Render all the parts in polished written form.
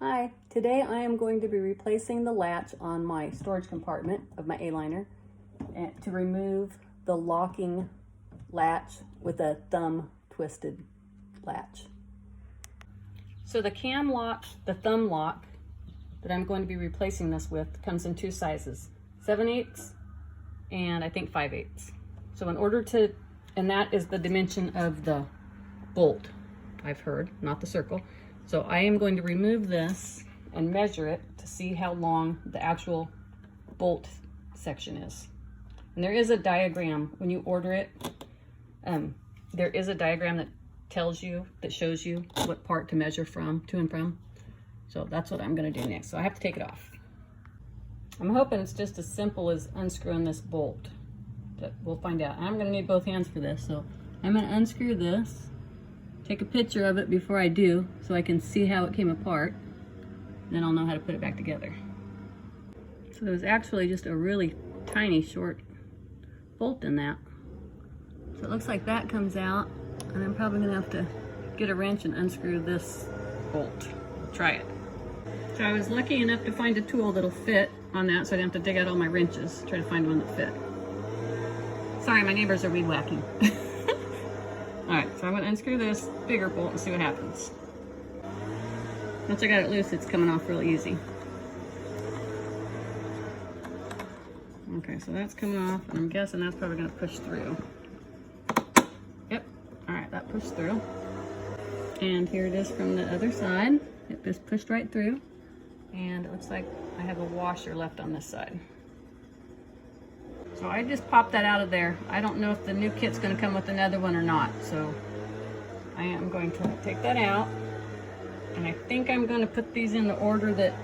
Hi, today I am going to be replacing the latch on my storage compartment of my Aliner and to remove the locking latch with a thumb twisted latch. So the cam lock, the thumb lock that I'm going to be replacing this with comes in two sizes, 7/8 and I think 5/8. So in order to, and that is the dimension of the bolt, I've heard, not the circle. So I am going to remove this and measure it to see how long the actual bolt section is. And there is a diagram when you order it. There is a diagram that tells you, that shows you what part to measure from, to and from. So that's what I'm going to do next. So I have to take it off. I'm hoping it's just as simple as unscrewing this bolt, but we'll find out. I'm going to need both hands for this. So I'm going to unscrew this. Take a picture of it before I do so I can see how it came apart. Then I'll know how to put it back together. So there's actually just a really tiny short bolt in that. So it looks like that comes out, and I'm probably gonna have to get a wrench and unscrew this bolt. Try it. So I was lucky enough to find a tool that'll fit on that so I didn't have to dig out all my wrenches, try to find one that fit. Sorry, my neighbors are weed whacking. Alright, so I'm going to unscrew this bigger bolt and see what happens. Once I got it loose, it's coming off real easy. Okay, so that's coming off, and I'm guessing that's probably going to push through. Yep, alright, that pushed through. And here it is from the other side. It just pushed right through. And it looks like I have a washer left on this side. So I just popped that out of there. I don't know if the new kit's going to come with another one or not. So I am going to take that out. And I think I'm going to put these in the order that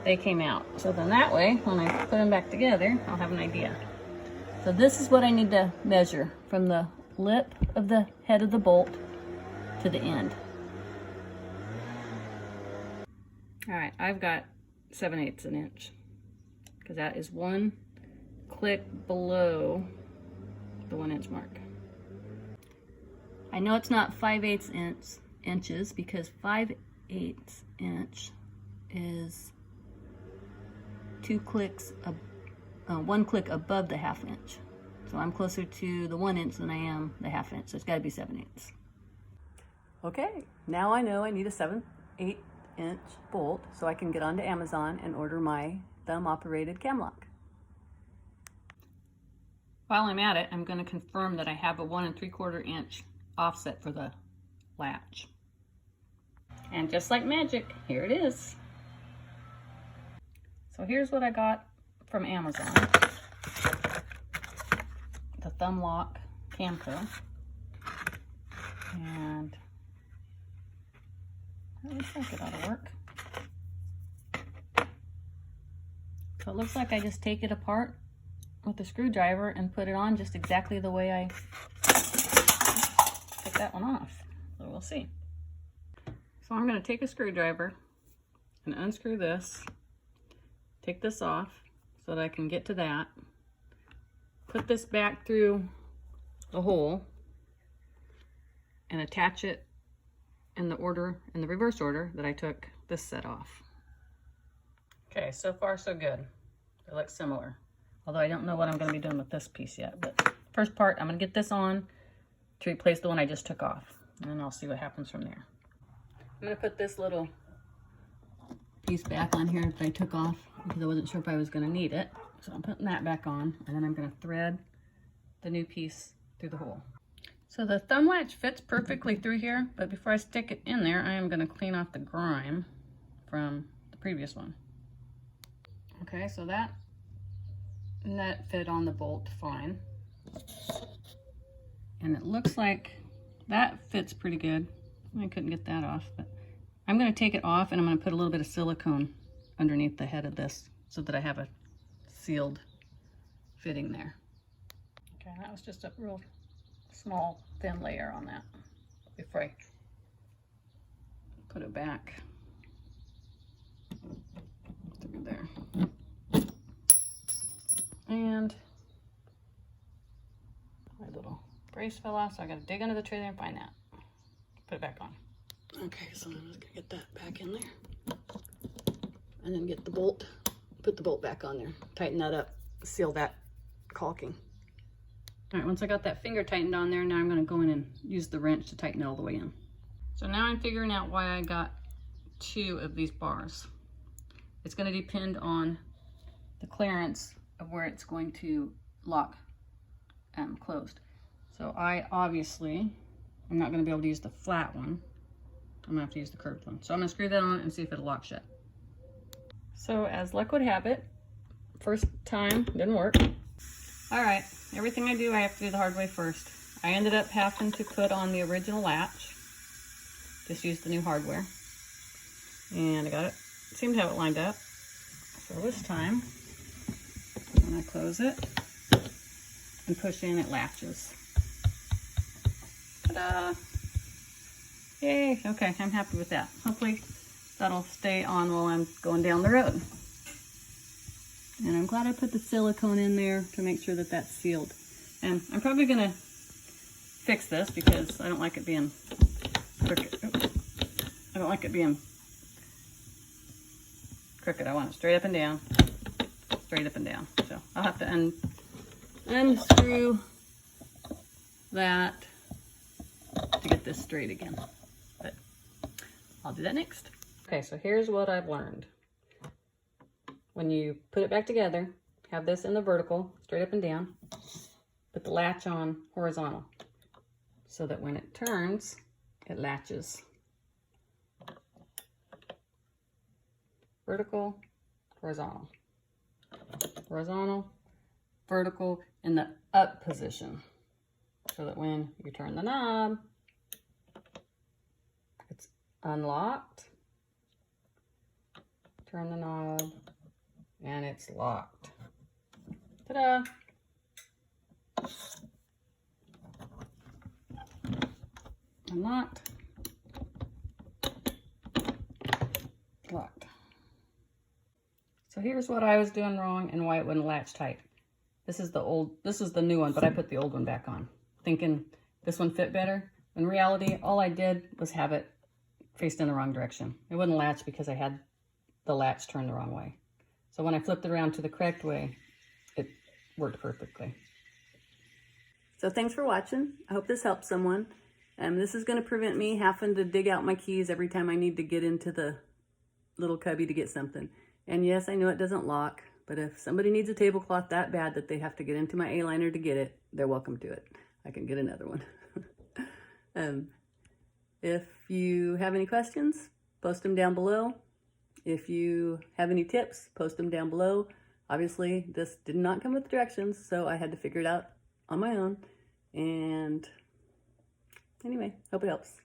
they came out. So then that way, when I put them back together, I'll have an idea. So this is what I need to measure from the lip of the head of the bolt to the end. All right, I've got 7/8 an inch because that is one click below the 1 inch mark. I know it's not 5/8 inches because 5/8 inch is 2 clicks, one click above the 1/2 inch. So I'm closer to the 1 inch than I am the 1/2 inch. So it's got to be 7/8. Okay, now I know I need a 7/8 inch bolt so I can get onto Amazon and order my thumb operated cam lock. While I'm at it, I'm going to confirm that I have a 1 3/4 inch offset for the latch. And just like magic, here it is. So here's what I got from Amazon. The thumb lock Camco. And it looks like it ought to work. So it looks like I just take it apart with a screwdriver and put it on just exactly the way I took that one off. So we'll see. So I'm going to take a screwdriver and unscrew this, take this off so that I can get to that, put this back through the hole and attach it in the order, in the reverse order that I took this set off. Okay, so far so good. They look similar. Although I don't know what I'm going to be doing with this piece yet. But first part, I'm going to get this on to replace the one I just took off. And then I'll see what happens from there. I'm going to put this little piece back on here that I took off because I wasn't sure if I was going to need it. So I'm putting that back on. And then I'm going to thread the new piece through the hole. So the thumb latch fits perfectly through here. But before I stick it in there, I am going to clean off the grime from the previous one. Okay, so that fit on the bolt fine. And it looks like that fits pretty good. I couldn't get that off, but I'm going to take it off and I'm going to put a little bit of silicone underneath the head of this so that I have a sealed fitting there. Okay, that was just a real small thin layer on that before I put it back through there. And my little brace fell off, so I gotta dig under the trailer and find that. Put it back on. Okay, so I'm just gonna get that back in there. And then get the bolt, put the bolt back on there, tighten that up, seal that caulking. All right, once I got that finger tightened on there, now I'm gonna go in and use the wrench to tighten it all the way in. So now I'm figuring out why I got 2 of these bars. It's gonna depend on the clearance of where it's going to lock closed. So I'm not gonna be able to use the flat one. I'm gonna have to use the curved one. So I'm gonna screw that on and see if it'll lock shut. So as luck would have it, first time didn't work. All right, everything I do, I have to do the hard way first. I ended up having to put on the original latch. Just use the new hardware. And I got it, seemed to have it lined up. So this time, when I close it and push in, it latches. Ta-da! Yay, okay, I'm happy with that. Hopefully that'll stay on while I'm going down the road. And I'm glad I put the silicone in there to make sure that that's sealed. And I'm probably gonna fix this because I don't like it being crooked. I don't like it being crooked. I want it straight up and down, straight up and down. So I'll have to unscrew that to get this straight again. But I'll do that next. Okay, so here's what I've learned. When you put it back together, have this in the vertical, straight up and down, put the latch on horizontal so that when it turns, it latches. Vertical, horizontal. Horizontal, vertical in the up position so that when you turn the knob, it's unlocked. Turn the knob, and it's locked. Ta-da! Unlocked. Locked. So here's what I was doing wrong and why it wouldn't latch tight. This is the new one, but I put the old one back on, thinking this one fit better. In reality, all I did was have it faced in the wrong direction. It wouldn't latch because I had the latch turned the wrong way. So when I flipped it around to the correct way, it worked perfectly. So thanks for watching. I hope this helps someone. This is going to prevent me having to dig out my keys every time I need to get into the little cubby to get something. And yes, I know it doesn't lock, but if somebody needs a tablecloth that bad that they have to get into my A-liner to get it, they're welcome to it. I can get another one. If you have any questions, post them down below. If you have any tips, post them down below. Obviously, this did not come with directions, so I had to figure it out on my own. And anyway, hope it helps.